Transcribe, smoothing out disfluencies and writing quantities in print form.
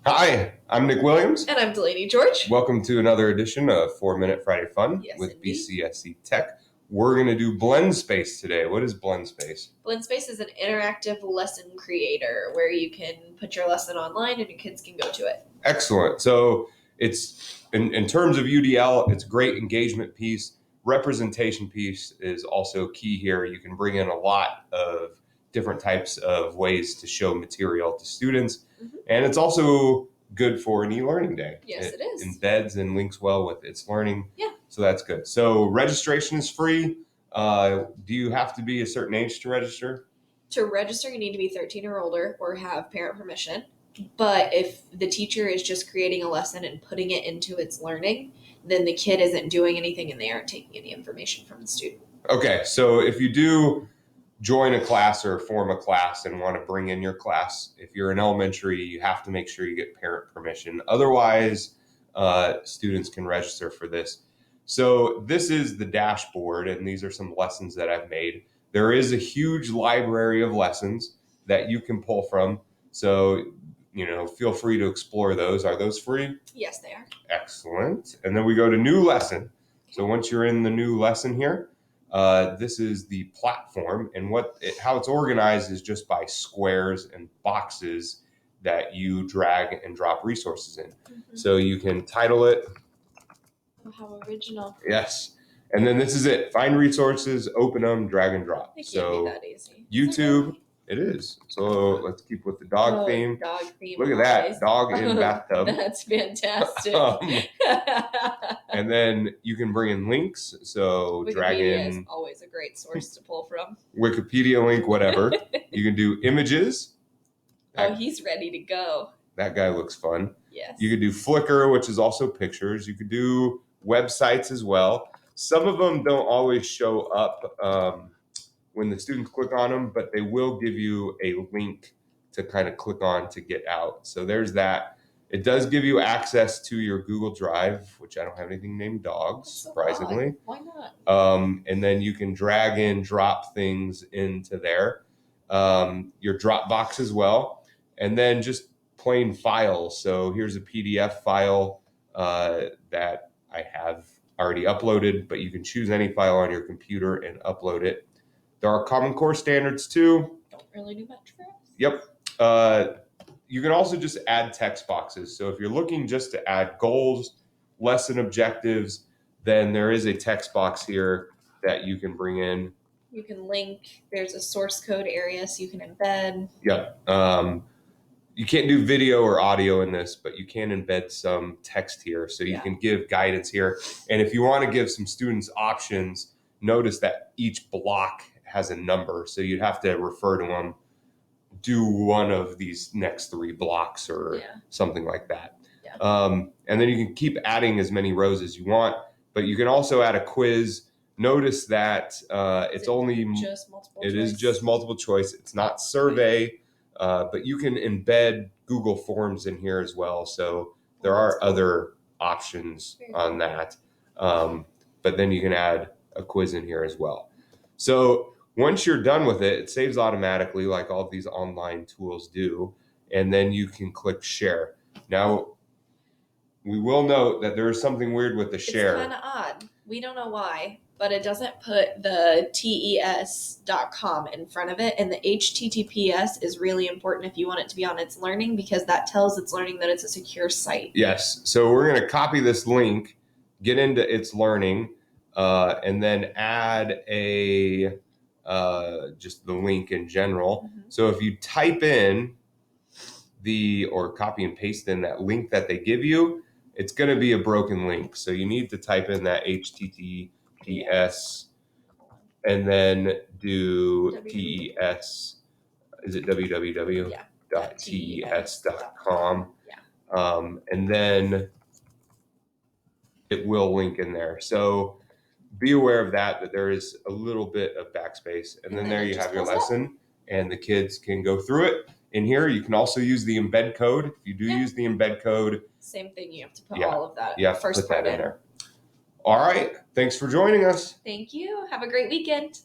Hi, I'm Nick Williams. And I'm Delaney George. Welcome to another edition of 4-Minute Friday Fun with indeed. BCSC Tech. We're going to do Blendspace today. What is Blendspace? Blendspace is an interactive lesson creator where you can put your lesson online and your kids can go to it. Excellent. So it's in terms of UDL, it's a great engagement piece. Representation piece is also key here. You can bring in a lot of different types of ways to show material to students. Mm-hmm. And it's also good for an e-learning day. Yes, it is. Embeds and links well with its learning. Yeah. So that's good. So registration is free. Do you have to be a certain age to register? To register, you need to be 13 or older or have parent permission. But if the teacher is just creating a lesson and putting it into its learning, then the kid isn't doing anything and they aren't taking any information from the student. Okay, so if you do join a class or form a class and want to bring in your class, if you're in elementary, you have to make sure you get parent permission. Otherwise, students can register for this. So this is the dashboard, and these are some lessons that I've made. There is a huge library of lessons that you can pull from. So, feel free to explore those. Are those free? Yes, they are. Excellent. And then we go to new lesson. So once you're in the new lesson here, this is the platform, and how it's organized is just by squares and boxes that you drag and drop resources in. Mm-hmm. So you can title it. Oh, how original. Yes. And then this is it. Find resources, open them, drag and drop. It can't be that easy. YouTube. It is. So let's keep with the dog theme. Dog theme. Look at that. Dog in bathtub. That's fantastic. And then you can bring in links. So drag in. Wikipedia is always a great source to pull from. Wikipedia link, whatever. You can do images. He's ready to go. That guy looks fun. Yes. You could do Flickr, which is also pictures. You could do websites as well. Some of them don't always show up when the students click on them, but they will give you a link to kind of click on to get out. So there's that. It does give you access to your Google Drive, which I don't have anything named dogs, surprisingly. Why not? And then you can drag and drop things into there. Your Dropbox as well. And then just plain files. So here's a PDF file that I have already uploaded, but you can choose any file on your computer and upload it. There are Common Core standards too. Don't really do much for us. Yep. You can also just add text boxes. So if you're looking just to add goals, lesson objectives, then there is a text box here that you can bring in. You can link. There's a source code area so you can embed. Yep. You can't do video or audio in this, but you can embed some text here. So you can give guidance here. And if you want to give some students options, notice that each block has a number. So you'd have to refer to them, do one of these next 3 blocks or something like that. Yeah. And then you can keep adding as many rows as you want, but you can also add a quiz. Notice that it is just multiple choice. It's not survey. But you can embed Google Forms in here as well. So there are other options on that. But then you can add a quiz in here as well. So once you're done with it, it saves automatically like all of these online tools do. And then you can click share. Now, we will note that there is something weird with the share. It's kind of odd. We don't know why, but it doesn't put the TES.com in front of it. And the HTTPS is really important if you want it to be on its learning, because that tells its learning that it's a secure site. Yes. So we're going to copy this link, get into its learning, and then add just the link in general. Mm-hmm. So if you type in or copy and paste in that link that they give you, it's going to be a broken link. So you need to type in that HTTPS and then do TES. Is it www? Yeah. .tes.com. Yeah. And then it will link in there. So be aware of that there is a little bit of backspace. And then there you have your lesson and the kids can go through it. In here, you can also use the embed code. If you do use the embed code. Same thing, you have to put all of that first put that in there. All right. Thanks for joining us. Thank you. Have a great weekend.